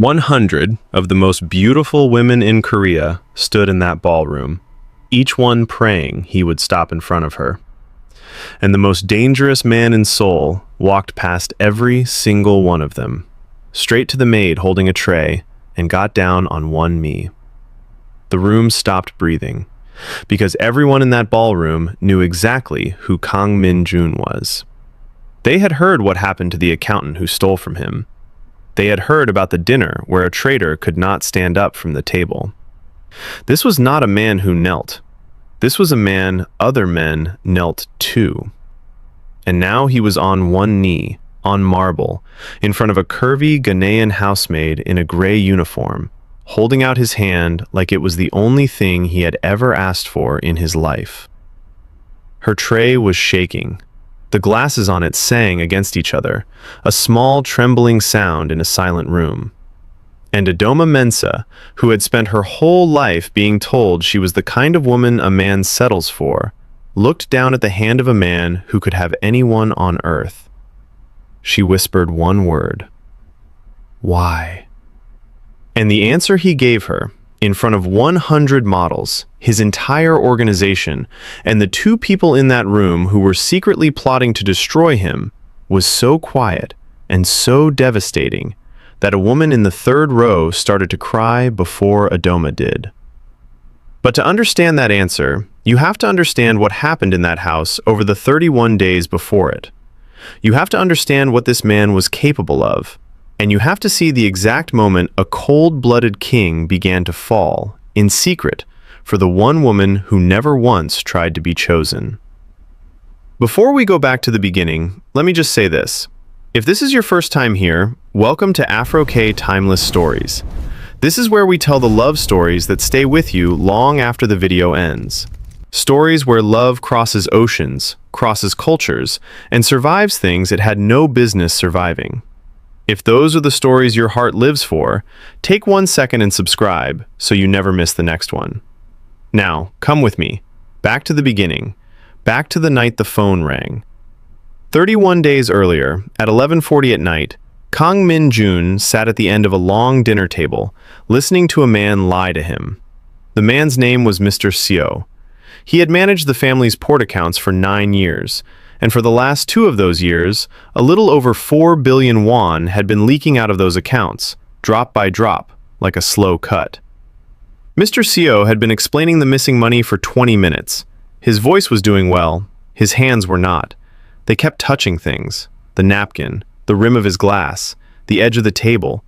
100 of the most beautiful women in Korea stood in that ballroom, each one praying he would stop in front of her. And the most dangerous man in Seoul walked past every single one of them, straight to the maid holding a tray, and got down on one knee. The room stopped breathing, because everyone in that ballroom knew exactly who Kang Min Jun was. They had heard what happened to the accountant who stole from him. They had heard about the dinner where a traitor could not stand up from the table. This was not a man who knelt. This was a man other men knelt to. And now he was on one knee, on marble, in front of a curvy Ghanaian housemaid in a gray uniform, holding out his hand like it was the only thing he had ever asked for in his life. Her tray was shaking. The glasses on it sang against each other, a small trembling sound in a silent room. And Adoma Mensa, who had spent her whole life being told she was the kind of woman a man settles for, looked down at the hand of a man who could have anyone on earth. She whispered one word: "Why?" And the answer he gave her, in front of 100 models, his entire organization, and the two people in that room who were secretly plotting to destroy him, was so quiet and so devastating that a woman in the third row started to cry before Adoma did. But to understand that answer, you have to understand what happened in that house over the 31 days before it. You have to understand what this man was capable of. And you have to see the exact moment a cold-blooded king began to fall, in secret, for the one woman who never once tried to be chosen. Before we go back to the beginning, let me just say this. If this is your first time here, welcome to Afro K Timeless Stories. This is where we tell the love stories that stay with you long after the video ends. Stories where love crosses oceans, crosses cultures, and survives things it had no business surviving. If those are the stories your heart lives for, take 1 second and subscribe so you never miss the next one. Now, come with me, back to the beginning, back to the night the phone rang. 31 days earlier, at 11:40 at night, Kang Min Jun sat at the end of a long dinner table, listening to a man lie to him. The man's name was Mr. Seo. He had managed the family's port accounts for 9 years, and for the last 2 of those years, a little over 4 billion won had been leaking out of those accounts, drop by drop, like a slow cut. Mr. Seo had been explaining the missing money for 20 minutes. His voice was doing well, his hands were not. They kept touching things: the napkin, the rim of his glass, the edge of the table,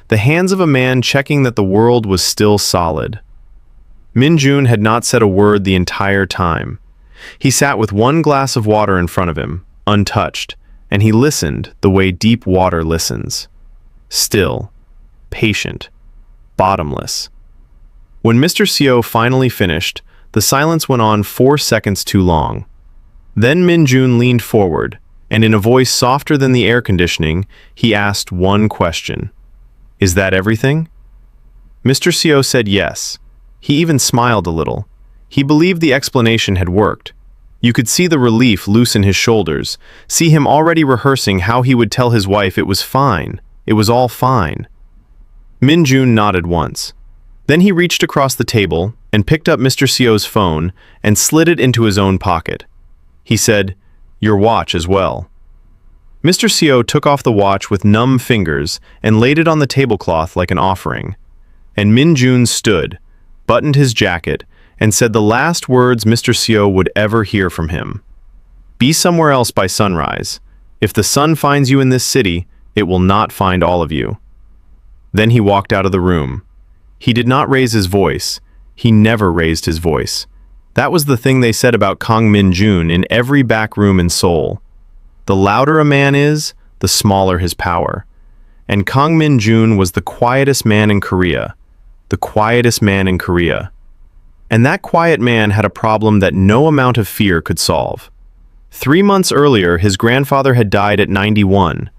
the hands of a man checking that the world was still solid. Min Jun had not said a word the entire time. He sat with one glass of water in front of him, untouched, and he listened the way deep water listens. Still, patient, bottomless. When Mr. Seo finally finished, the silence went on 4 seconds too long. Then Min Jun leaned forward, and in a voice softer than the air conditioning, he asked one question: "Is that everything?" Mr. Seo said yes. He even smiled a little. He believed the explanation had worked. You could see the relief loosen his shoulders, see him already rehearsing how he would tell his wife it was fine, it was all fine. Min Jun nodded once. Then he reached across the table and picked up Mr. Seo's phone and slid it into his own pocket. He said, "Your watch as well." Mr. Seo took off the watch with numb fingers and laid it on the tablecloth like an offering. And Min Jun stood, buttoned his jacket, and said the last words Mr. Seo would ever hear from him. "Be somewhere else by sunrise. If the sun finds you in this city, it will not find all of you." Then he walked out of the room. He did not raise his voice. He never raised his voice. That was the thing they said about Kang Min Jun in every back room in Seoul. The louder a man is, the smaller his power. And Kang Min Jun was the quietest man in Korea. The quietest man in Korea. And that quiet man had a problem that no amount of fear could solve. 3 months earlier, his grandfather had died at 91,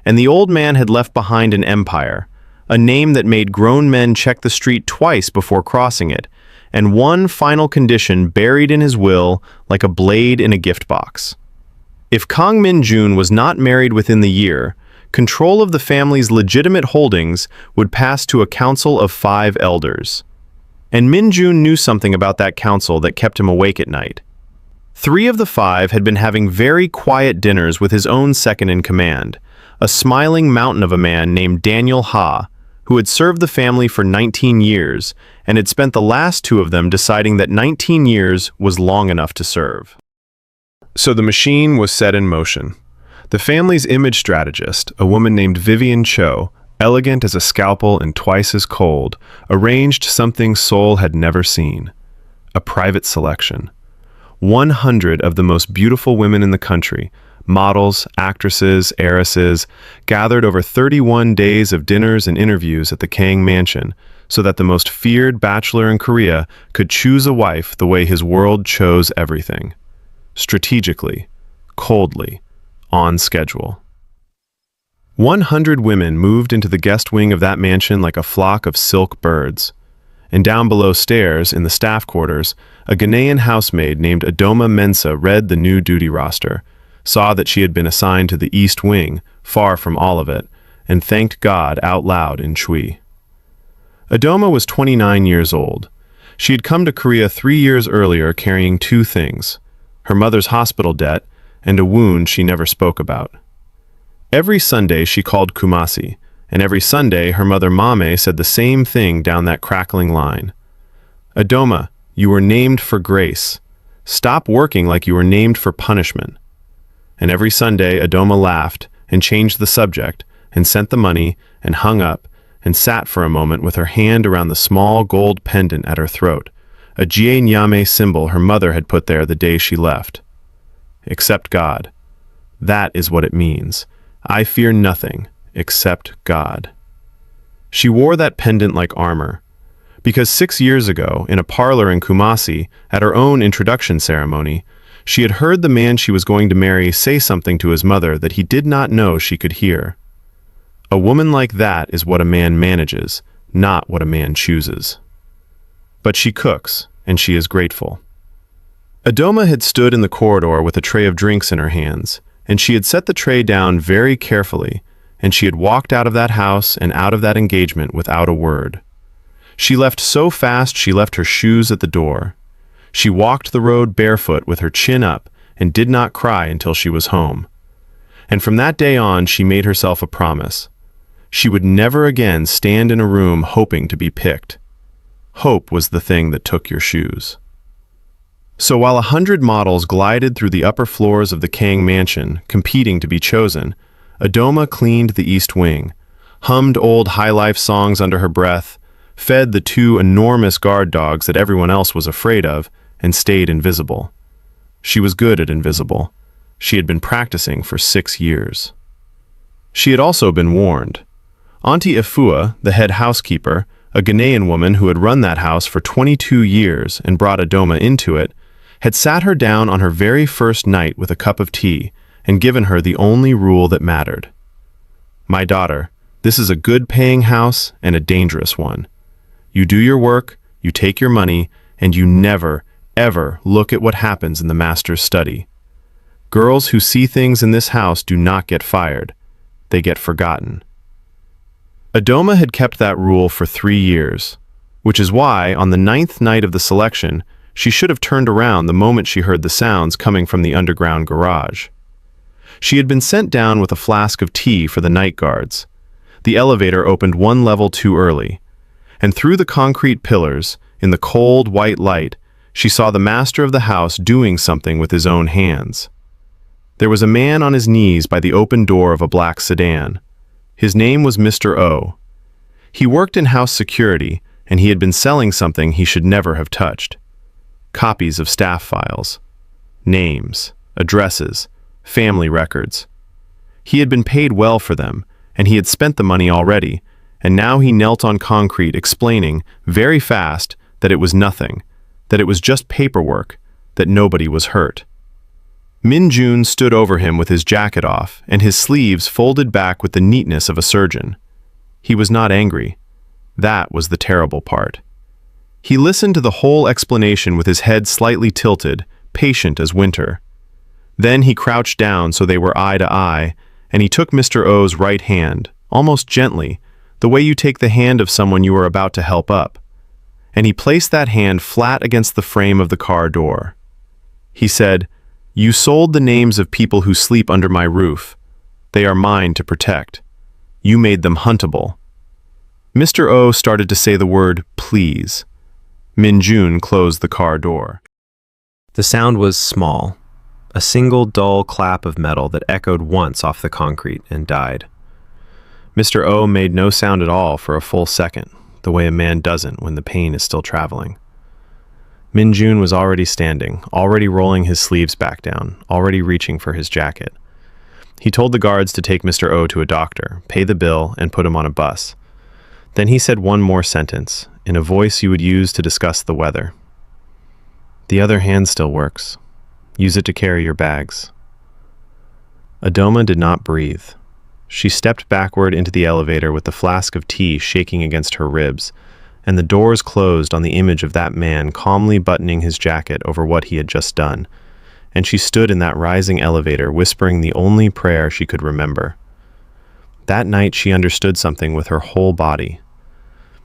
and the old man had left behind an empire, a name that made grown men check the street twice before crossing it, and one final condition buried in his will like a blade in a gift box. If Kang Min Jun was not married within the year, control of the family's legitimate holdings would pass to a council of 5 elders. And Min Jun knew something about that council that kept him awake at night. 3 of the 5 had been having very quiet dinners with his own second-in-command, a smiling mountain of a man named Daniel Ha, who had served the family for 19 years and had spent the last 2 of them deciding that 19 years was long enough to serve. So the machine was set in motion. The family's image strategist, a woman named Vivian Cho, elegant as a scalpel and twice as cold, arranged something Seoul had never seen: a private selection. 100 of the most beautiful women in the country, models, actresses, heiresses, gathered over 31 days of dinners and interviews at the Kang Mansion, so that the most feared bachelor in Korea could choose a wife the way his world chose everything: strategically, coldly, on schedule. 100 women moved into the guest wing of that mansion like a flock of silk birds. And down below stairs, in the staff quarters, a Ghanaian housemaid named Adoma Mensa read the new duty roster, saw that she had been assigned to the East Wing, far from all of it, and thanked God out loud in Chui. Adoma was 29 years old. She had come to Korea 3 years earlier carrying 2 things: her mother's hospital debt and a wound she never spoke about. Every Sunday she called Kumasi, and every Sunday her mother Mame said the same thing down that crackling line: "Adoma, you were named for grace. Stop working like you were named for punishment." And every Sunday Adoma laughed and changed the subject and sent the money and hung up and sat for a moment with her hand around the small gold pendant at her throat, a Jie Nyame symbol her mother had put there the day she left. Except God. That is what it means. I fear nothing except God. She wore that pendant like armor, because 6 years ago, in a parlor in Kumasi, at her own introduction ceremony, she had heard the man she was going to marry say something to his mother that he did not know she could hear. A woman like that is what a man manages, not what a man chooses. But she cooks, and she is grateful. Adoma had stood in the corridor with a tray of drinks in her hands, and she had set the tray down very carefully, and she had walked out of that house and out of that engagement without a word. She left so fast she left her shoes at the door. She walked the road barefoot with her chin up and did not cry until she was home. And from that day on she made herself a promise. She would never again stand in a room hoping to be picked. Hope was the thing that took your shoes. So while 100 models glided through the upper floors of the Kang Mansion, competing to be chosen, Adoma cleaned the East Wing, hummed old high life songs under her breath, fed the 2 enormous guard dogs that everyone else was afraid of, and stayed invisible. She was good at invisible. She had been practicing for 6 years. She had also been warned. Auntie Efua, the head housekeeper, a Ghanaian woman who had run that house for 22 years and brought Adoma into it, had sat her down on her very first night with a cup of tea and given her the only rule that mattered. "My daughter, this is a good-paying house and a dangerous one. You do your work, you take your money, and you never, ever look at what happens in the master's study. Girls who see things in this house do not get fired. They get forgotten." Adoma had kept that rule for 3 years, which is why, on the 9th night of the selection, she should have turned around the moment she heard the sounds coming from the underground garage. She had been sent down with a flask of tea for the night guards. The elevator opened 1 level too early, and through the concrete pillars, in the cold white light, she saw the master of the house doing something with his own hands. There was a man on his knees by the open door of a black sedan. His name was Mr. O. He worked in house security, and he had been selling something he should never have touched: copies of staff files, names, addresses, family records. He had been paid well for them, and he had spent the money already, and now he knelt on concrete explaining, very fast, that it was nothing, that it was just paperwork, that nobody was hurt. Min Jun stood over him with his jacket off and his sleeves folded back with the neatness of a surgeon. He was not angry. That was the terrible part. He listened to the whole explanation with his head slightly tilted, patient as winter. Then he crouched down so they were eye to eye, and he took Mr. O's right hand, almost gently, the way you take the hand of someone you are about to help up, and he placed that hand flat against the frame of the car door. He said, "You sold the names of people who sleep under my roof. They are mine to protect. You made them huntable." Mr. O started to say the word, "please." Min Jun closed the car door. The sound was small, a single dull clap of metal that echoed once off the concrete and died. Mr. O made no sound at all for a full second, the way a man doesn't when the pain is still traveling. Min Jun was already standing, already rolling his sleeves back down, already reaching for his jacket. He told the guards to take Mr. O to a doctor, pay the bill, and put him on a bus. Then he said one more sentence, in a voice you would use to discuss the weather. "The other hand still works. Use it to carry your bags." Adoma did not breathe. She stepped backward into the elevator with the flask of tea shaking against her ribs, and the doors closed on the image of that man calmly buttoning his jacket over what he had just done, and she stood in that rising elevator whispering the only prayer she could remember. That night she understood something with her whole body.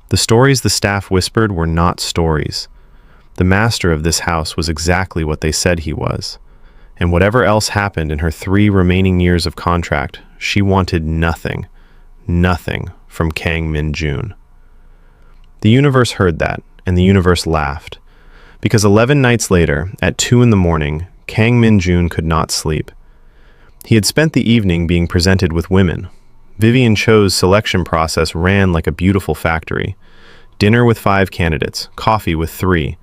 The stories the staff whispered were not stories. The master of this house was exactly what they said he was, and whatever else happened in her 3 remaining years of contract, she wanted nothing from Kang Min Jun. The universe heard that, and the universe laughed, because 11 nights later, at 2 in the morning, Kang Min Jun could not sleep. He had spent the evening being presented with women. Vivian Cho's selection process ran like a beautiful factory. Dinner with 5 candidates, coffee with 3,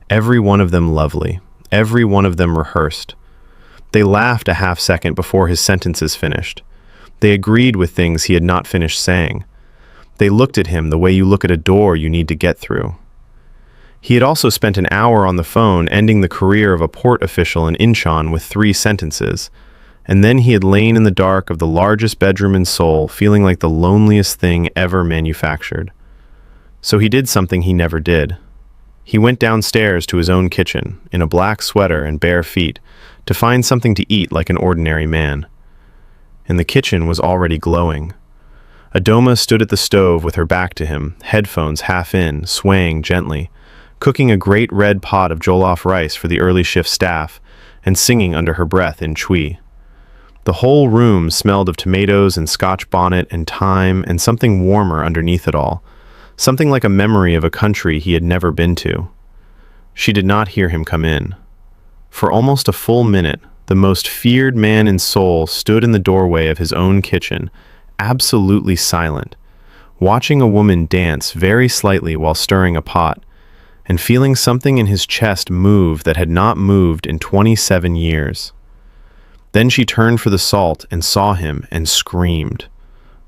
every one of them lovely, every one of them rehearsed. They laughed a half-second before his sentences finished. They agreed with things he had not finished saying. They looked at him the way you look at a door you need to get through. He had also spent an hour on the phone ending the career of a port official in Incheon with 3 sentences, and then he had lain in the dark of the largest bedroom in Seoul feeling like the loneliest thing ever manufactured. So he did something he never did. He went downstairs to his own kitchen, in a black sweater and bare feet, to find something to eat like an ordinary man. And the kitchen was already glowing. Adoma stood at the stove with her back to him, headphones half in, swaying gently, cooking a great red pot of jollof rice for the early shift staff, and singing under her breath in Chui. The whole room smelled of tomatoes and Scotch bonnet and thyme and something warmer underneath it all, something like a memory of a country he had never been to. She did not hear him come in. For almost a full minute, the most feared man in Seoul stood in the doorway of his own kitchen, absolutely silent, watching a woman dance very slightly while stirring a pot, and feeling something in his chest move that had not moved in 27 years. Then she turned for the salt and saw him and screamed.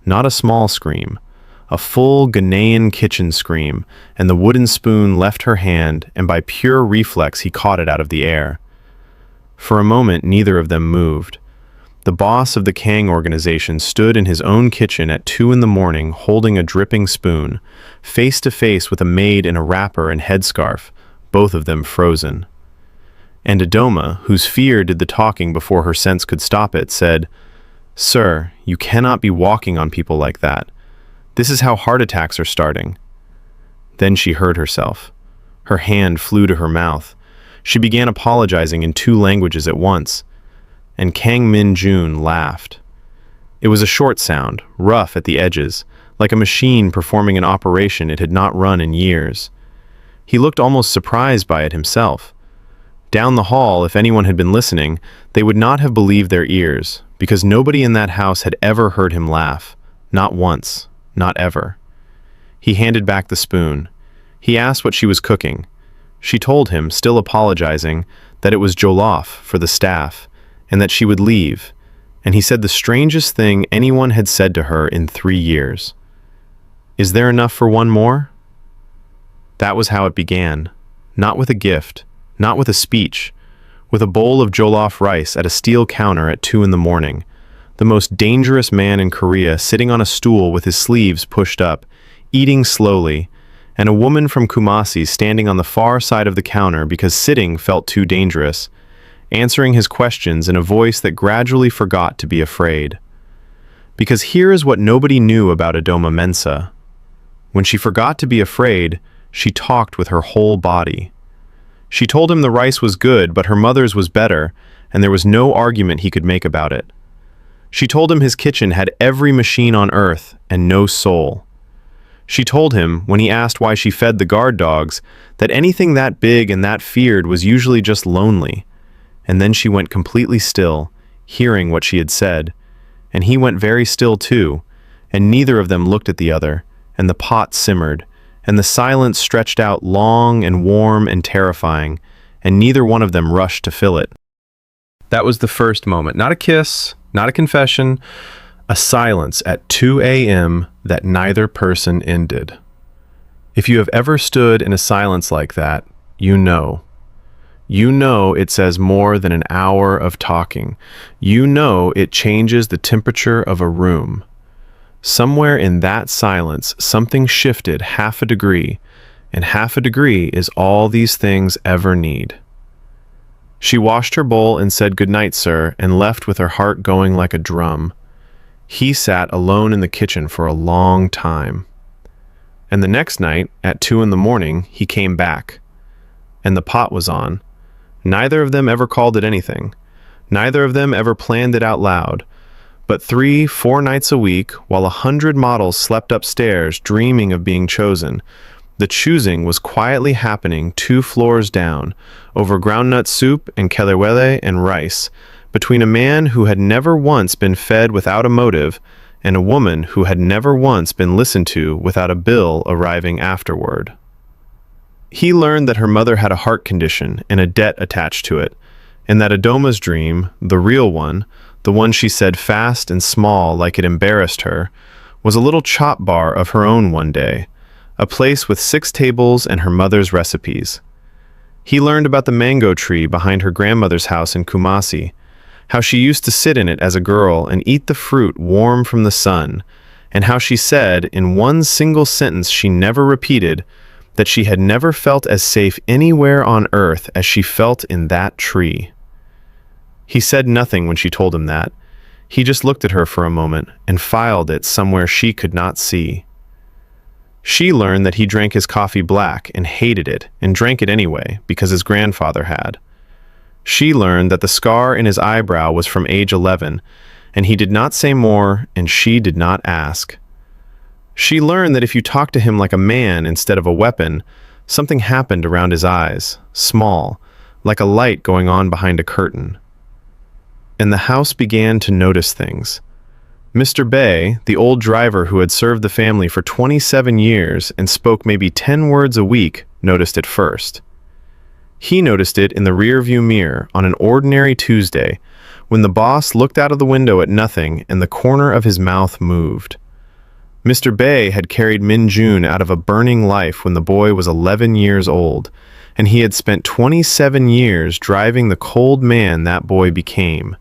Not a small scream, a full Ghanaian kitchen scream, and the wooden spoon left her hand, and by pure reflex he caught it out of the air. For a moment neither of them moved. The boss of the Kang organization stood in his own kitchen at 2 in the morning holding a dripping spoon, face to face with a maid in a wrapper and headscarf, both of them frozen. And Adoma, whose fear did the talking before her sense could stop it, said, "Sir, you cannot be walking on people like that. This is how heart attacks are starting." Then she heard herself. Her hand flew to her mouth. She began apologizing in 2 languages at once, and Kang Min Jun laughed. It was a short sound, rough at the edges, like a machine performing an operation it had not run in years. He looked almost surprised by it himself. Down the hall, if anyone had been listening, they would not have believed their ears, because nobody in that house had ever heard him laugh. Not once. Not ever. He handed back the spoon. He asked what she was cooking. She told him, still apologizing, that it was jollof for the staff, and that she would leave, and he said the strangest thing anyone had said to her in 3 years. "Is there enough for one more?" That was how it began. Not with a gift, not with a speech, with a bowl of jollof rice at a steel counter at 2 in the morning, the most dangerous man in Korea sitting on a stool with his sleeves pushed up, eating slowly, and a woman from Kumasi standing on the far side of the counter because sitting felt too dangerous, answering his questions in a voice that gradually forgot to be afraid. Because here is what nobody knew about Adoma Mensa. When she forgot to be afraid, she talked with her whole body. She told him the rice was good, but her mother's was better, and there was no argument he could make about it. She told him his kitchen had every machine on earth and no soul. She told him, when he asked why she fed the guard dogs, that anything that big and that feared was usually just lonely. And then she went completely still, hearing what she had said. And he went very still too, and neither of them looked at the other, and the pot simmered, and the silence stretched out long and warm and terrifying, and neither one of them rushed to fill it. That was the first moment. Not a kiss, not a confession, a silence at 2 a.m. that neither person ended. If you have ever stood in a silence like that, you know. You know it says more than an hour of talking. You know it changes the temperature of a room. Somewhere in that silence, something shifted half a degree, and half a degree is all these things ever need. She washed her bowl and said good night, sir, and left with her heart going like a drum. He sat alone in the kitchen for a long time. And the next night, at 2 in the morning, he came back. And the pot was on. Neither of them ever called it anything. Neither of them ever planned it out loud. But 3-4 nights a week, while 100 models slept upstairs dreaming of being chosen, the choosing was quietly happening 2 floors down, over groundnut soup and kelewele and rice, between a man who had never once been fed without a motive and a woman who had never once been listened to without a bill arriving afterward. He learned that her mother had a heart condition and a debt attached to it, and that Adoma's dream, the real one, the one she said fast and small like it embarrassed her, was a little chop bar of her own one day, a place with 6 tables and her mother's recipes. He learned about the mango tree behind her grandmother's house in Kumasi, how she used to sit in it as a girl and eat the fruit warm from the sun, and how she said, in one single sentence she never repeated, that she had never felt as safe anywhere on earth as she felt in that tree. He said nothing when she told him that. He just looked at her for a moment and filed it somewhere she could not see. She learned that he drank his coffee black and hated it and drank it anyway because his grandfather had. She learned that the scar in his eyebrow was from age 11, and he did not say more, and she did not ask. She learned that if you talked to him like a man instead of a weapon, something happened around his eyes, small, like a light going on behind a curtain. And the house began to notice things. Mr. Bay, the old driver who had served the family for 27 years and spoke maybe 10 words a week, noticed it first. He noticed it in the rearview mirror on an ordinary Tuesday, when the boss looked out of the window at nothing and the corner of his mouth moved. Mr. Bay had carried Min Jun out of a burning life when the boy was 11 years old, and he had spent 27 years driving the cold man that boy became.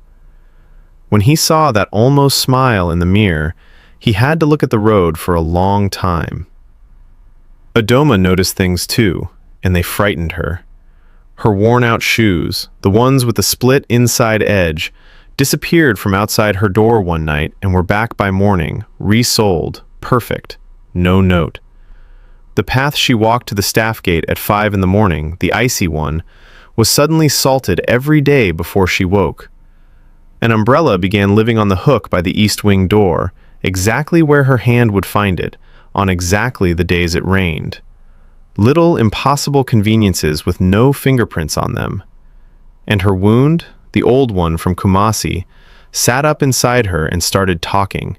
When he saw that almost smile in the mirror, he had to look at the road for a long time. Adoma noticed things too, and they frightened her. Her worn-out shoes, the ones with the split inside edge, disappeared from outside her door one night and were back by morning, resold, perfect, no note. The path she walked to the staff gate at 5 in the morning, the icy one, was suddenly salted every day before she woke. An umbrella began living on the hook by the east wing door, exactly where her hand would find it, on exactly the days it rained. Little impossible conveniences with no fingerprints on them. And her wound, the old one from Kumasi, sat up inside her and started talking.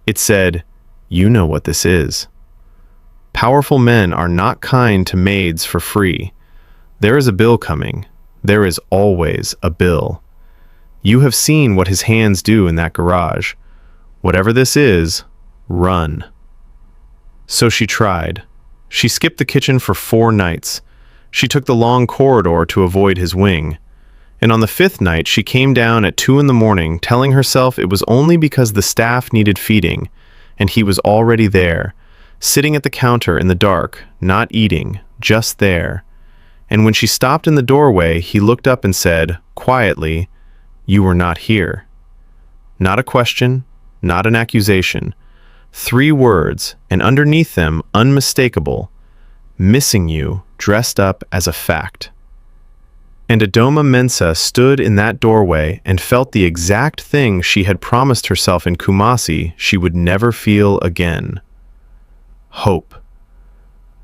It said, "You know what this is. Powerful men are not kind to maids for free. There is a bill coming. There is always a bill. You have seen what his hands do in that garage. Whatever this is, run." So she tried. She skipped the kitchen for 4 nights. She took the long corridor to avoid his wing. And on the 5th night, she came down at 2 in the morning, telling herself it was only because the staff needed feeding, and he was already there, sitting at the counter in the dark, not eating, just there. And when she stopped in the doorway, he looked up and said, quietly, "You were not here." Not a question, not an accusation. 3 words, and underneath them, unmistakable, missing you, dressed up as a fact. And Adoma Mensah stood in that doorway and felt the exact thing she had promised herself in Kumasi she would never feel again. Hope.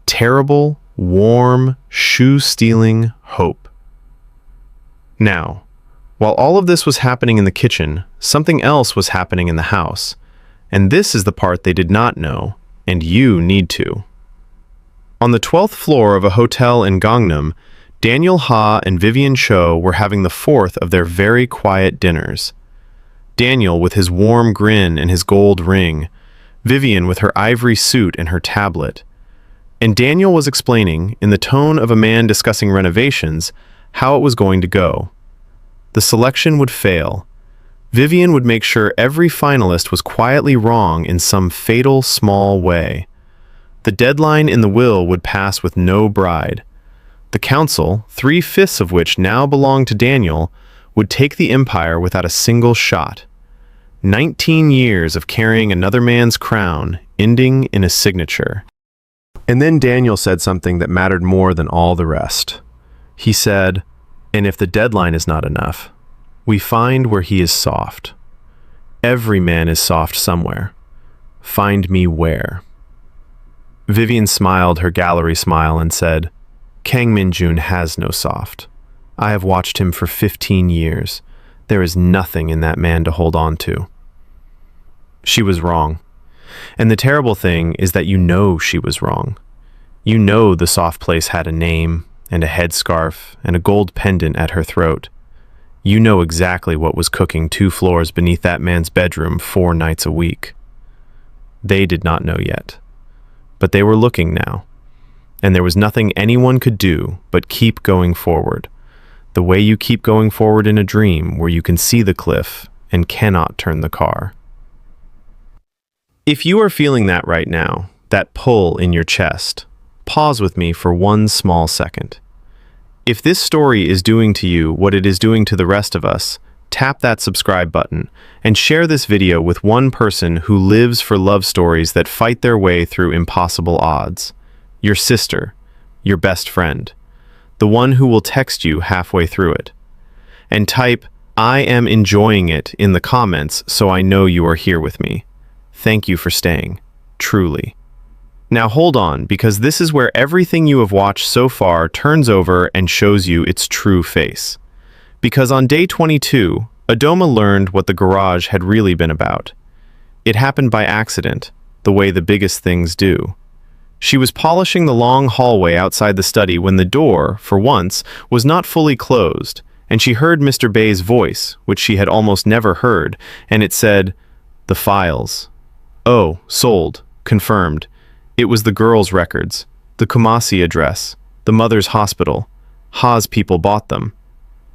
Terrible, warm, shoe-stealing hope. Now, while all of this was happening in the kitchen, something else was happening in the house. And this is the part they did not know, and you need to. On the 12th floor of a hotel in Gangnam, Daniel Ha and Vivian Cho were having the 4th of their very quiet dinners. Daniel with his warm grin and his gold ring, Vivian with her ivory suit and her tablet. And Daniel was explaining, in the tone of a man discussing renovations, how it was going to go. The selection would fail. Vivian would make sure every finalist was quietly wrong in some fatal small way. The deadline in the will would pass with no bride. The council, 3/5 of which now belonged to Daniel, would take the empire without a single shot. 19 years of carrying another man's crown, ending in a signature. And then Daniel said something that mattered more than all the rest. He said, "And if the deadline is not enough, we find where he is soft. Every man is soft somewhere. Find me where." Vivian smiled her gallery smile and said, "Kang Min Jun has no soft. I have watched him for 15 years. There is nothing in that man to hold on to." She was wrong. And the terrible thing is that you know she was wrong. You know the soft place had a name and a headscarf and a gold pendant at her throat. You know exactly what was cooking 2 floors beneath that man's bedroom 4 nights a week. They did not know yet. But they were looking now. And there was nothing anyone could do but keep going forward. The way you keep going forward in a dream where you can see the cliff and cannot turn the car. If you are feeling that right now, that pull in your chest, pause with me for 1 small second. If this story is doing to you what it is doing to the rest of us, tap that subscribe button and share this video with one person who lives for love stories that fight their way through impossible odds. Your sister, your best friend, the one who will text you halfway through it. And type, "I am enjoying it" in the comments so I know you are here with me. Thank you for staying, truly. Now hold on, because this is where everything you have watched so far turns over and shows you its true face. Because on day 22, Adoma learned what the garage had really been about. It happened by accident, the way the biggest things do. She was polishing the long hallway outside the study when the door, for once, was not fully closed, and she heard Mr. Bay's voice, which she had almost never heard, and it said, "The files." Oh, sold, confirmed. It was the girls' records, the Kumasi address, the mother's hospital. Ha's people bought them.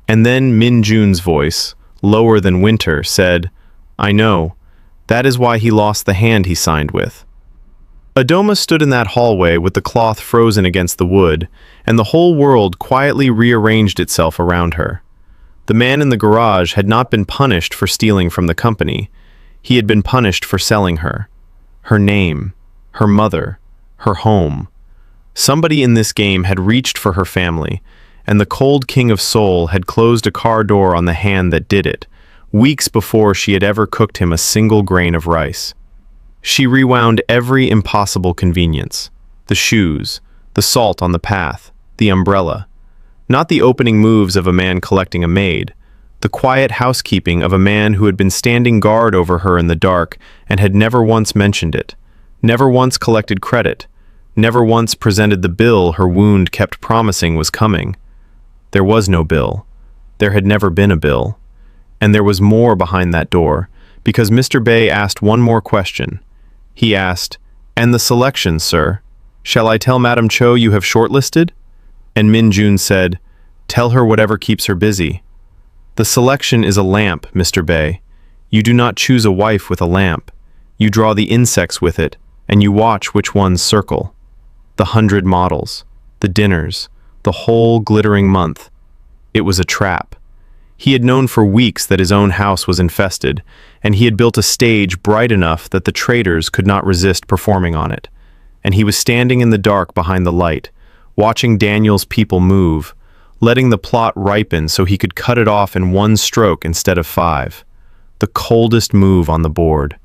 And then Min Jun's voice, lower than winter, said, "I know. That is why he lost the hand he signed with." Adoma stood in that hallway with the cloth frozen against the wood, and the whole world quietly rearranged itself around her. The man in the garage had not been punished for stealing from the company. He had been punished for selling her. Her name, her mother, her home. Somebody in this game had reached for her family, and the cold king of Seoul had closed a car door on the hand that did it, weeks before she had ever cooked him a single grain of rice. She rewound every impossible convenience. The shoes, the salt on the path, the umbrella. Not the opening moves of a man collecting a maid. The quiet housekeeping of a man who had been standing guard over her in the dark and had never once mentioned it. Never once collected credit. Never once presented the bill her wound kept promising was coming. There was no bill. There had never been a bill. And there was more behind that door, because Mr. Bay asked one more question. He asked, "And the selection, sir? Shall I tell Madame Cho you have shortlisted?" And Min Jun said, "Tell her whatever keeps her busy." The selection is a lamp, Mr. Bay. You do not choose a wife with a lamp. You draw the insects with it, and you watch which ones circle. The 100 models, the dinners, the whole glittering month. It was a trap. He had known for weeks that his own house was infested, and he had built a stage bright enough that the traitors could not resist performing on it. And he was standing in the dark behind the light, watching Daniel's people move, letting the plot ripen so he could cut it off in one stroke instead of 5. The coldest move on the board.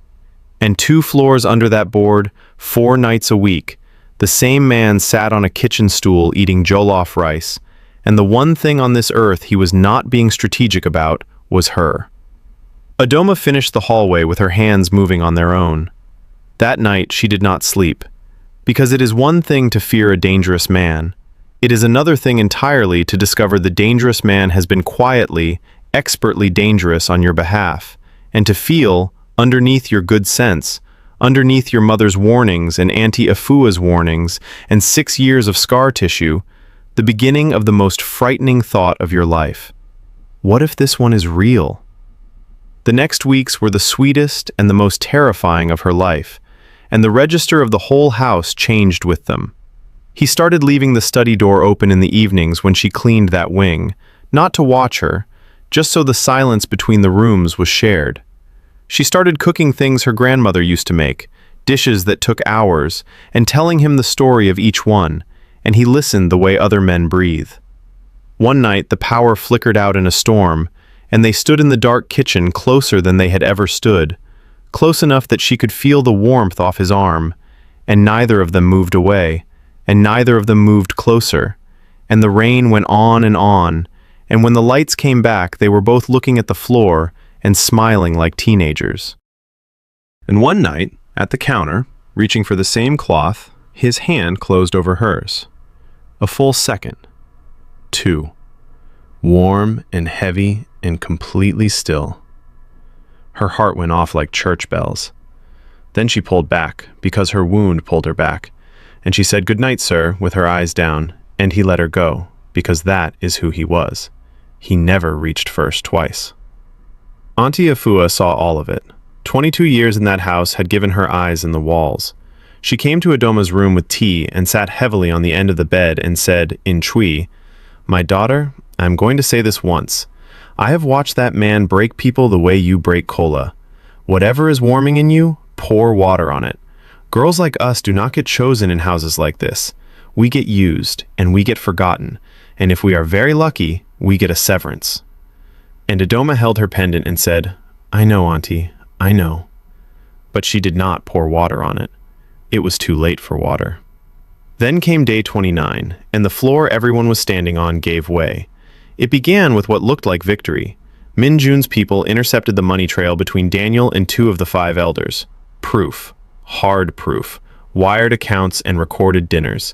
And 2 floors under that board, 4 nights a week, the same man sat on a kitchen stool eating jollof rice, and the one thing on this earth he was not being strategic about was her. Adoma finished the hallway with her hands moving on their own. That night she did not sleep, because it is one thing to fear a dangerous man. It is another thing entirely to discover the dangerous man has been quietly, expertly dangerous on your behalf, and to feel, underneath your good sense, underneath your mother's warnings and Auntie Afua's warnings and 6 years of scar tissue, the beginning of the most frightening thought of your life. What if this one is real? The next weeks were the sweetest and the most terrifying of her life, and the register of the whole house changed with them. He started leaving the study door open in the evenings when she cleaned that wing, not to watch her, just so the silence between the rooms was shared. She started cooking things her grandmother used to make, dishes that took hours, and telling him the story of each one, and he listened the way other men breathe. One night the power flickered out in a storm, and they stood in the dark kitchen closer than they had ever stood, close enough that she could feel the warmth off his arm, and neither of them moved away, and neither of them moved closer, and the rain went on, and when the lights came back they were both looking at the floor and smiling like teenagers. And one night, at the counter, reaching for the same cloth, his hand closed over hers. A full second. 2. Warm and heavy and completely still. Her heart went off like church bells. Then she pulled back, because her wound pulled her back, and she said, "Good night, sir," with her eyes down, and he let her go, because that is who he was. He never reached first twice. Auntie Afua saw all of it. 22 years in that house had given her eyes in the walls. She came to Adoma's room with tea and sat heavily on the end of the bed and said, in Twi, "My daughter, I am going to say this once. I have watched that man break people the way you break cola. Whatever is warming in you, pour water on it. Girls like us do not get chosen in houses like this. We get used, and we get forgotten, and if we are very lucky, we get a severance." And Adoma held her pendant and said, "I know, Auntie, I know." But she did not pour water on it. It was too late for water. Then came day 29, and the floor everyone was standing on gave way. It began with what looked like victory. Min Jun's people intercepted the money trail between Daniel and 2 of the 5 elders. Proof. Hard proof. Wired accounts and recorded dinners.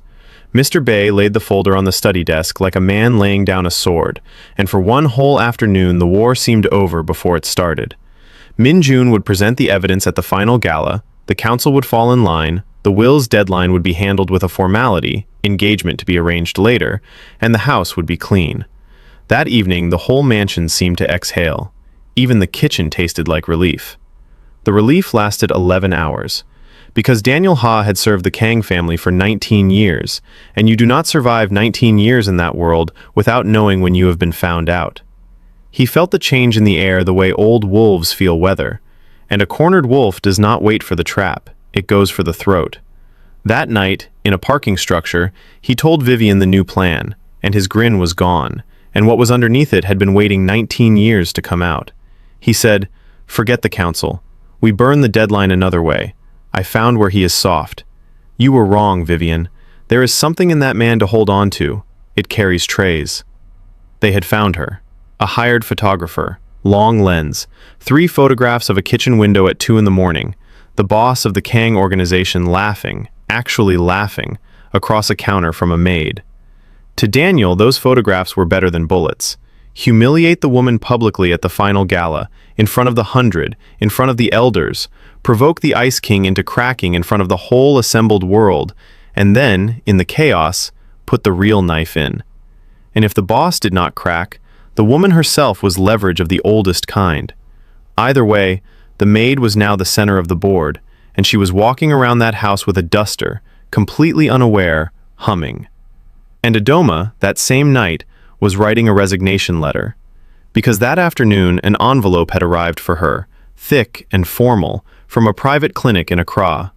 Mr. Bay laid the folder on the study desk like a man laying down a sword, and for one whole afternoon the war seemed over before it started. Min Jun would present the evidence at the final gala, the council would fall in line, the will's deadline would be handled with a formality, engagement to be arranged later, and the house would be clean. That evening the whole mansion seemed to exhale. Even the kitchen tasted like relief. The relief lasted 11 hours. Because Daniel Ha had served the Kang family for 19 years, and you do not survive 19 years in that world without knowing when you have been found out. He felt the change in the air the way old wolves feel weather, and a cornered wolf does not wait for the trap, it goes for the throat. That night, in a parking structure, he told Vivian the new plan, and his grin was gone, and what was underneath it had been waiting 19 years to come out. He said, "Forget the council. We burn the deadline another way. I found where he is soft. You were wrong, Vivian. There is something in that man to hold on to. It carries trays." They had found her. A hired photographer. Long lens. 3 photographs of a kitchen window at 2 in the morning. The boss of the Kang organization laughing, actually laughing, across a counter from a maid. To Daniel, those photographs were better than bullets. Humiliate the woman publicly at the final gala, in front of the 100, in front of the elders, provoke the Ice King into cracking in front of the whole assembled world, and then, in the chaos, put the real knife in. And if the boss did not crack, the woman herself was leverage of the oldest kind. Either way, the maid was now the center of the board, and she was walking around that house with a duster, completely unaware, humming. And Adoma, that same night, was writing a resignation letter. because that afternoon an envelope had arrived for her, thick and formal, from a private clinic in Accra.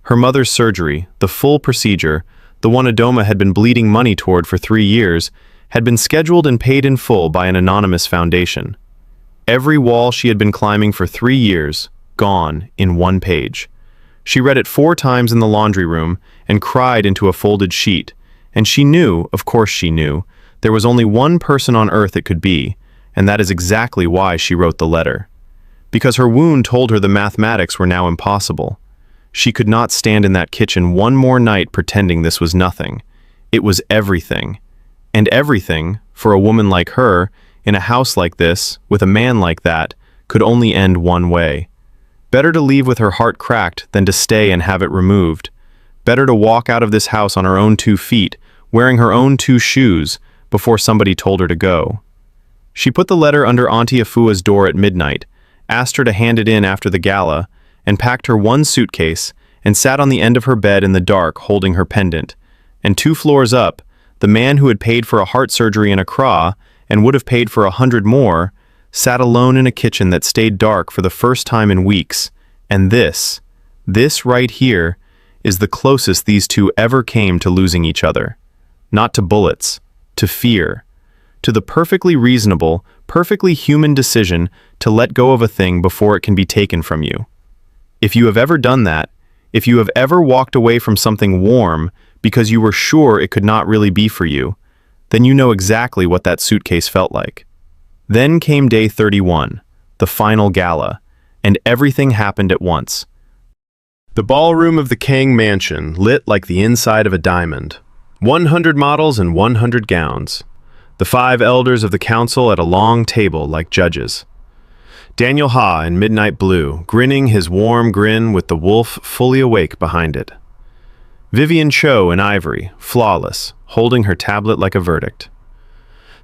Her mother's surgery, the full procedure, the one Adoma had been bleeding money toward for 3 years, had been scheduled and paid in full by an anonymous foundation. Every wall she had been climbing for 3 years, gone in 1 page. She read it 4 times in the laundry room and cried into a folded sheet, and she knew, of course she knew, there was only one person on earth it could be, and that is exactly why she wrote the letter. Because her wound told her the mathematics were now impossible. She could not stand in that kitchen one more night pretending this was nothing. It was everything. And everything, for a woman like her, in a house like this, with a man like that, could only end one way. Better to leave with her heart cracked than to stay and have it removed. Better to walk out of this house on her own 2 feet, wearing her own 2 shoes, before somebody told her to go. She put the letter under Auntie Afua's door at midnight, asked her to hand it in after the gala, and packed her 1 suitcase, and sat on the end of her bed in the dark holding her pendant. And 2 floors up, the man who had paid for a heart surgery in Accra, and would have paid for 100 more, sat alone in a kitchen that stayed dark for the first time in weeks. And this right here, is the closest these two ever came to losing each other. Not to bullets, to fear. To the perfectly reasonable, perfectly human decision to let go of a thing before it can be taken from you. If you have ever done that, if you have ever walked away from something warm because you were sure it could not really be for you, then you know exactly what that suitcase felt like. Then came day 31, the final gala, and everything happened at once. The ballroom of the Kang mansion lit like the inside of a diamond. 100 models and 100 gowns. The 5 elders of the council at a long table like judges. Daniel Ha in midnight blue, grinning his warm grin with the wolf fully awake behind it. Vivian Cho in ivory, flawless, holding her tablet like a verdict.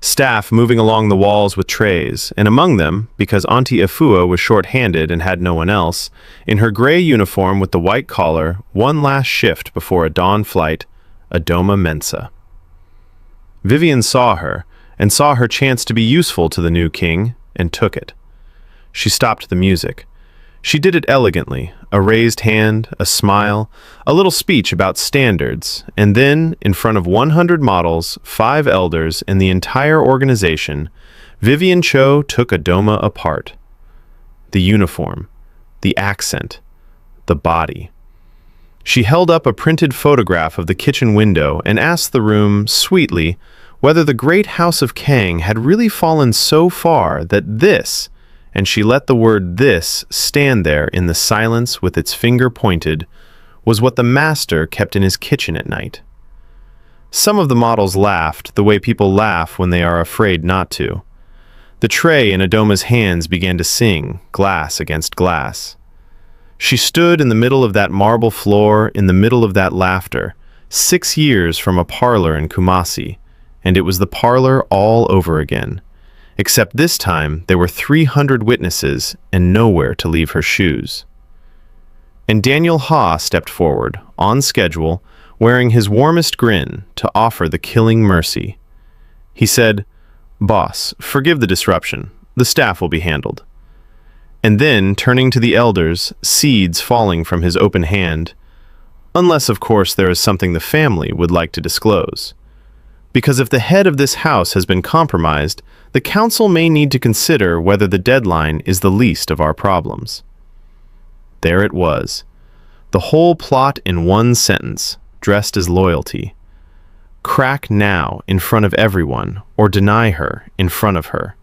Staff moving along the walls with trays, and among them, because Auntie Afua was short-handed and had no one else, in her gray uniform with the white collar, one last shift before a dawn flight, Adoma Mensa. Vivian saw her, and saw her chance to be useful to the new king, and took it. She stopped the music. She did it elegantly, a raised hand, a smile, a little speech about standards, and then, in front of 100 models, 5 elders, and the entire organization, Vivian Cho took Adoma apart. The uniform, the accent, the body. She held up a printed photograph of the kitchen window and asked the room, sweetly, whether the great house of Kang had really fallen so far that this, and she let the word "this" stand there in the silence with its finger pointed, was what the master kept in his kitchen at night. Some of the models laughed the way people laugh when they are afraid not to. The tray in Adoma's hands began to sing, glass against glass. She stood in the middle of that marble floor, in the middle of that laughter, 6 years from a parlor in Kumasi, and it was the parlor all over again. Except this time there were 300 witnesses and nowhere to leave her shoes. And Daniel Ha stepped forward, on schedule, wearing his warmest grin to offer the killing mercy. He said, "Boss, forgive the disruption. The staff will be handled." And then, turning to the elders, seeds falling from his open hand, unless, of course, there is something the family would like to disclose. Because if the head of this house has been compromised, the council may need to consider whether the deadline is the least of our problems. There it was. The whole plot in one sentence, dressed as loyalty. Crack now in front of everyone, or deny her in front of her.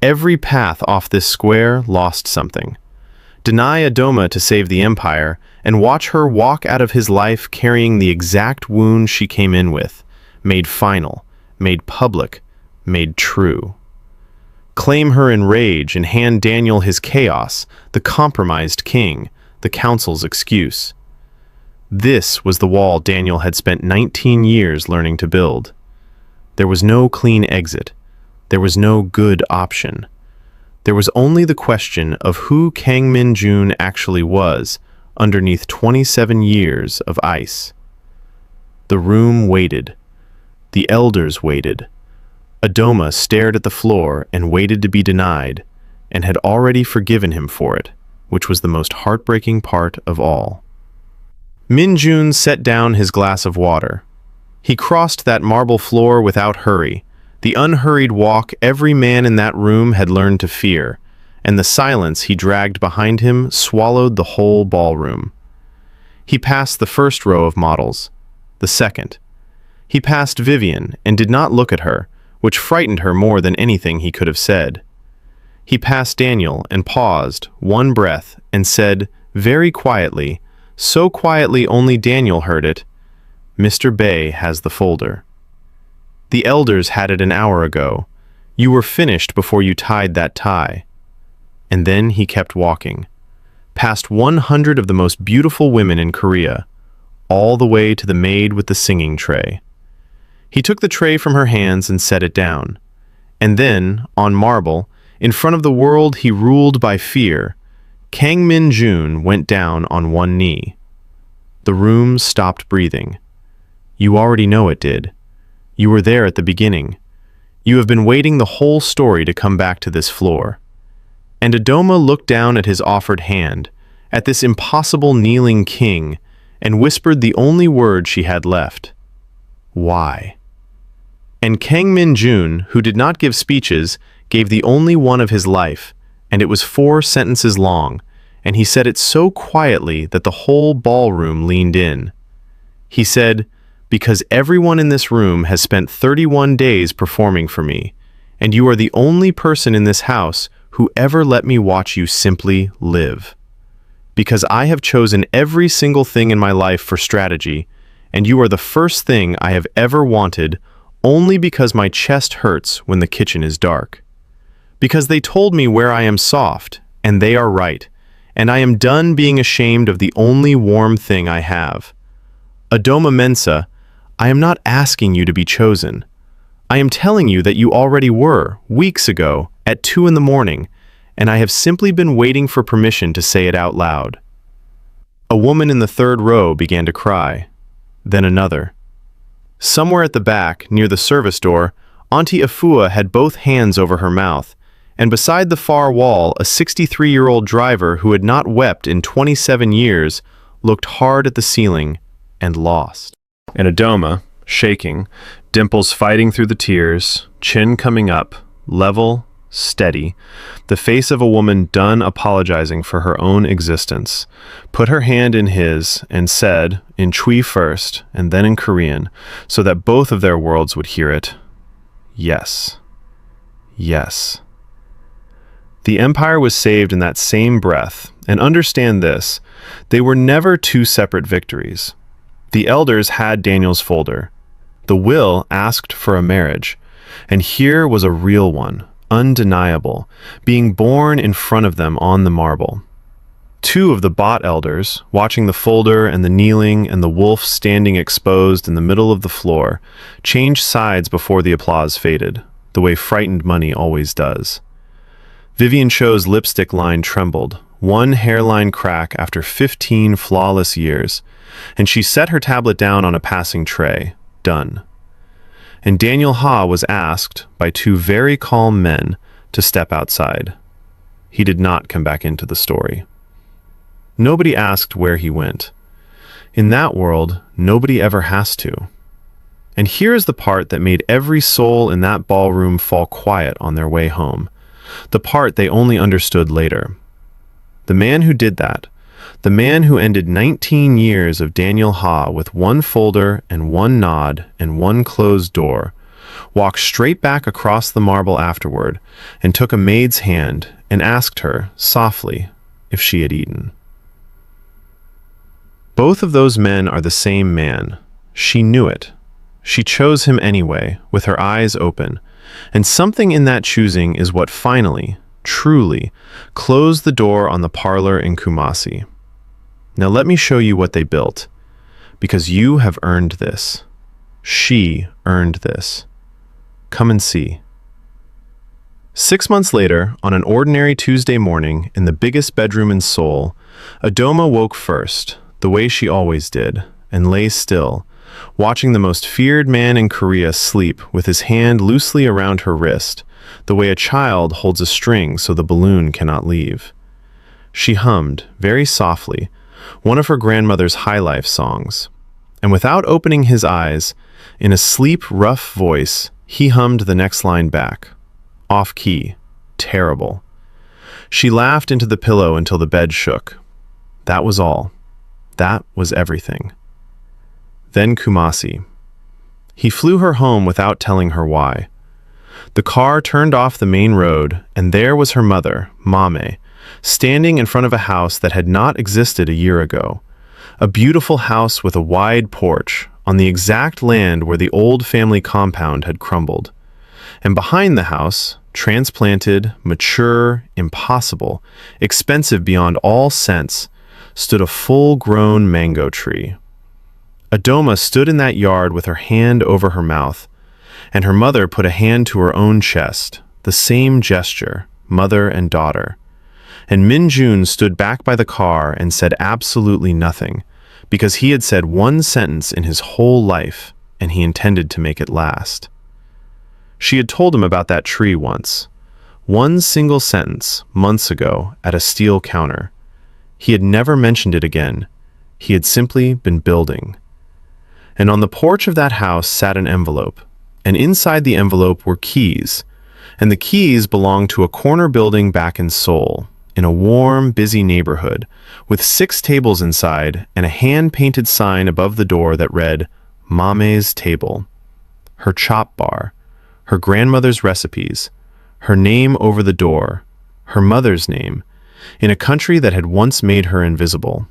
Every path off this square lost something. Deny Adoma to save the empire, and watch her walk out of his life carrying the exact wound she came in with, made final, made public, made true. Claim her in rage and hand Daniel his chaos, the compromised king, the council's excuse. This was the wall Daniel had spent 19 years learning to build. There was no clean exit. There was no good option. There was only the question of who Kang Min Jun actually was underneath 27 years of ice. The room waited. The elders waited. Adoma stared at the floor and waited to be denied, and had already forgiven him for it, which was the most heartbreaking part of all. Min Jun set down his glass of water. He crossed that marble floor without hurry, the unhurried walk every man in that room had learned to fear, and the silence he dragged behind him swallowed the whole ballroom. He passed the first row of models, the second. He passed Vivian and did not look at her, which frightened her more than anything he could have said. He passed Daniel and paused, one breath, and said, very quietly, so quietly only Daniel heard it, "Mr. Bay has the folder. The elders had it an hour ago. You were finished before you tied that tie." And then he kept walking, past 100 of the most beautiful women in Korea, all the way to the maid with the singing tray. He took the tray from her hands and set it down. And then, on marble, in front of the world he ruled by fear, Kang Min Jun went down on one knee. The room stopped breathing. You already know it did. You were there at the beginning. You have been waiting the whole story to come back to this floor. And Adoma looked down at his offered hand, at this impossible kneeling king, and whispered the only word she had left. Why? And Kang Min Jun, who did not give speeches, gave the only one of his life, and it was 4 sentences long, and he said it so quietly that the whole ballroom leaned in. He said, "Because everyone in this room has spent 31 days performing for me, and you are the only person in this house who ever let me watch you simply live. Because I have chosen every single thing in my life for strategy, and you are the first thing I have ever wanted only because my chest hurts when the kitchen is dark. Because they told me where I am soft, and they are right, and I am done being ashamed of the only warm thing I have. Adoma Mensa, I am not asking you to be chosen. I am telling you that you already were, weeks ago, at 2 in the morning, and I have simply been waiting for permission to say it out loud." A woman in the 3rd row began to cry, then another. Somewhere at the back, near the service door, Auntie Afua had both hands over her mouth, and beside the far wall, a 63-year-old driver who had not wept in 27 years looked hard at the ceiling and lost. And Adoma, shaking, dimples fighting through the tears, chin coming up, level, steady, the face of a woman done apologizing for her own existence, put her hand in his and said, in Chui first and then in Korean, so that both of their worlds would hear it, "Yes. Yes." The empire was saved in that same breath, and understand this, they were never 2 separate victories. The elders had Daniel's folder. The will asked for a marriage, and here was a real one, undeniable, being born in front of them on the marble. 2 of the bot elders, watching the folder and the kneeling and the wolf standing exposed in the middle of the floor, changed sides before the applause faded, the way frightened money always does. Vivian Cho's lipstick line trembled, one hairline crack after 15 flawless years, and she set her tablet down on a passing tray, done. And Daniel Ha was asked, by 2 very calm men, to step outside. He did not come back into the story. Nobody asked where he went. In that world, nobody ever has to. And here is the part that made every soul in that ballroom fall quiet on their way home, the part they only understood later. The man who did that, the man who ended 19 years of Daniel Ha with 1 folder and 1 nod and 1 closed door, walked straight back across the marble afterward and took a maid's hand and asked her, softly, if she had eaten. Both of those men are the same man. She knew it. She chose him anyway, with her eyes open, and something in that choosing is what finally, truly, closed the door on the parlor in Kumasi. Now let me show you what they built, because you have earned this. She earned this. Come and see. 6 months later, on an ordinary Tuesday morning in the biggest bedroom in Seoul, Adoma woke first, the way she always did, and lay still, watching the most feared man in Korea sleep with his hand loosely around her wrist, the way a child holds a string so the balloon cannot leave. She hummed, very softly, one of her grandmother's high life songs, and without opening his eyes, in a sleep, rough voice, he hummed the next line back. Off key. Terrible. She laughed into the pillow until the bed shook. That was all. That was everything. Then Kumasi. He flew her home without telling her why. The car turned off the main road, and there was her mother, Mame, standing in front of a house that had not existed a year ago. A beautiful house with a wide porch, on the exact land where the old family compound had crumbled. And behind the house, transplanted, mature, impossible, expensive beyond all sense, stood a full-grown mango tree. Adoma stood in that yard with her hand over her mouth, and her mother put a hand to her own chest, the same gesture, mother and daughter. And Min Jun stood back by the car and said absolutely nothing, because he had said one sentence in his whole life, and he intended to make it last. She had told him about that tree once. One single sentence, months ago, at a steel counter. He had never mentioned it again. He had simply been building. And on the porch of that house sat an envelope, and inside the envelope were keys, and the keys belonged to a corner building back in Seoul, in a warm, busy neighborhood, with 6 tables inside and a hand-painted sign above the door that read, Mame's Table. Her chop bar, her grandmother's recipes, her name over the door, her mother's name, in a country that had once made her invisible.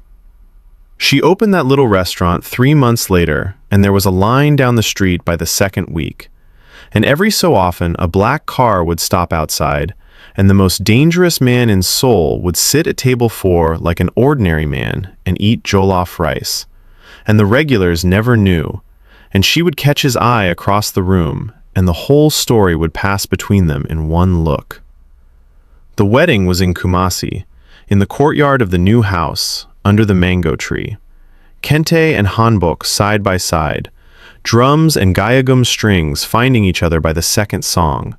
She opened that little restaurant 3 months later, and there was a line down the street by the second week. And every so often, a black car would stop outside, and the most dangerous man in Seoul would sit at table 4 like an ordinary man and eat jollof rice. And the regulars never knew, and she would catch his eye across the room, and the whole story would pass between them in one look. The wedding was in Kumasi, in the courtyard of the new house, under the mango tree. Kente and hanbok side by side, drums and gayagum strings finding each other by the second song,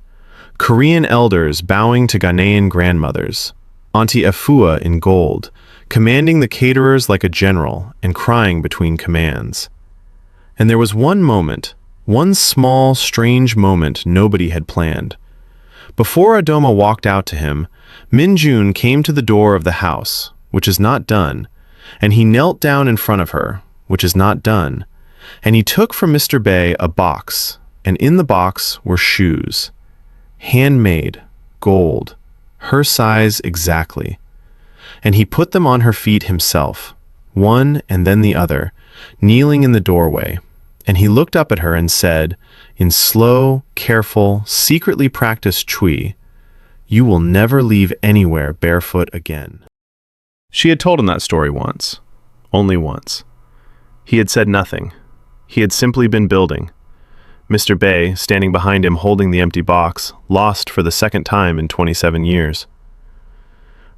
Korean elders bowing to Ghanaian grandmothers, Auntie Afua in gold, commanding the caterers like a general and crying between commands. And there was one moment, one small, strange moment nobody had planned. Before Adoma walked out to him, Min Jun came to the door of the house, which is not done, and he knelt down in front of her, which is not done, and he took from Mr. Bay a box, and in the box were shoes. Handmade, gold, her size exactly. And he put them on her feet himself, one and then the other, kneeling in the doorway. And he looked up at her and said, in slow, careful, secretly practiced Chui, "You will never leave anywhere barefoot again." She had told him that story once, only once. He had said nothing. He had simply been building. Mr. Bay, standing behind him holding the empty box, lost for the second time in 27 years.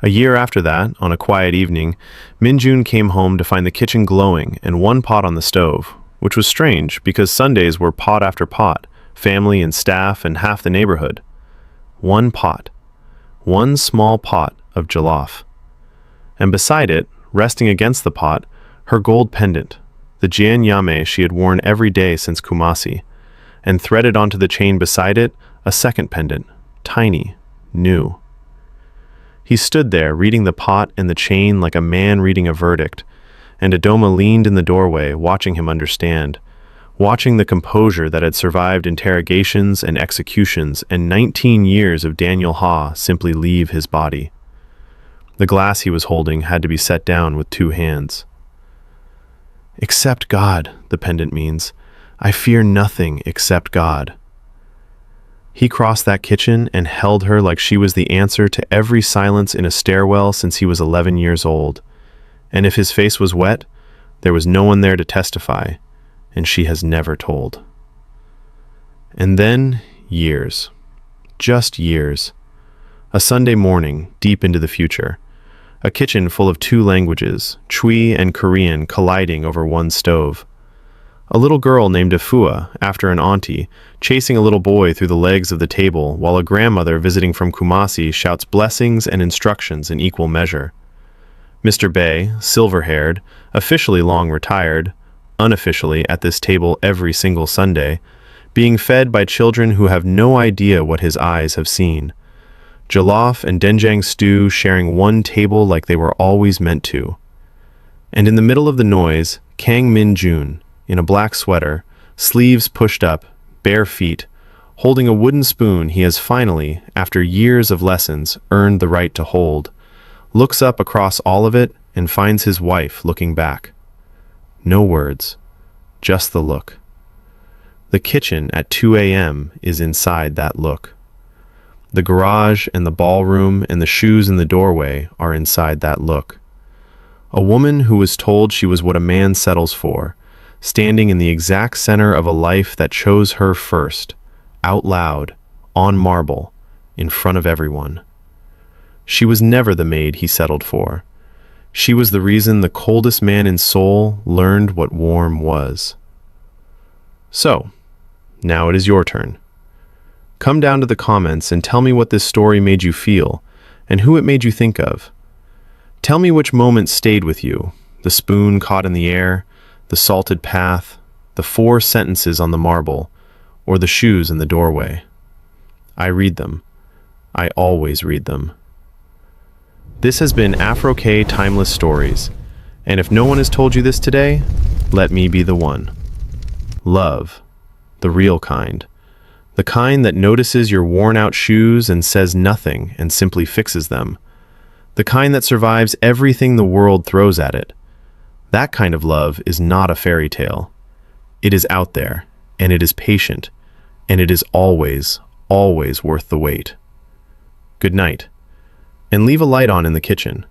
A year after that, on a quiet evening, Min Jun came home to find the kitchen glowing and one pot on the stove, which was strange because Sundays were pot after pot, family and staff and half the neighborhood. One pot. One small pot of jollof. And beside it, resting against the pot, her gold pendant, the jian yame she had worn every day since Kumasi, and threaded onto the chain beside it a second pendant, tiny, new. He stood there reading the pot and the chain like a man reading a verdict, and Adoma leaned in the doorway watching him understand, watching the composure that had survived interrogations and executions and 19 years of Daniel Ha simply leave his body. The glass he was holding had to be set down with 2 hands. "Except God," the pendant means. "I fear nothing except God." He crossed that kitchen and held her like she was the answer to every silence in a stairwell since he was 11 years old. And if his face was wet, there was no one there to testify, and she has never told. And then, years. Just years. A Sunday morning, deep into the future. A kitchen full of 2 languages, Chui and Korean, colliding over one stove. A little girl named Afua, after an auntie, chasing a little boy through the legs of the table while a grandmother visiting from Kumasi shouts blessings and instructions in equal measure. Mr. Bay, silver-haired, officially long retired, unofficially at this table every single Sunday, being fed by children who have no idea what his eyes have seen. Jollof and doenjang stew sharing one table like they were always meant to. And in the middle of the noise, Kang Min Jun, in a black sweater, sleeves pushed up, bare feet, holding a wooden spoon he has finally, after years of lessons, earned the right to hold, looks up across all of it and finds his wife looking back. No words, just the look. The kitchen at 2 a.m. is inside that look. The garage and the ballroom and the shoes in the doorway are inside that look. A woman who was told she was what a man settles for, standing in the exact center of a life that chose her first, out loud, on marble, in front of everyone. She was never the maid he settled for. She was the reason the coldest man in Seoul learned what warm was. So, now it is your turn. Come down to the comments and tell me what this story made you feel, and who it made you think of. Tell me which moment stayed with you, the spoon caught in the air, the salted path, the 4 sentences on the marble, or the shoes in the doorway. I read them. I always read them. This has been Afro K Timeless Stories, and if no one has told you this today, let me be the one. Love, the real kind. The kind that notices your worn-out shoes and says nothing and simply fixes them. The kind that survives everything the world throws at it. That kind of love is not a fairy tale. It is out there, and it is patient, and it is always, always worth the wait. Good night, and leave a light on in the kitchen.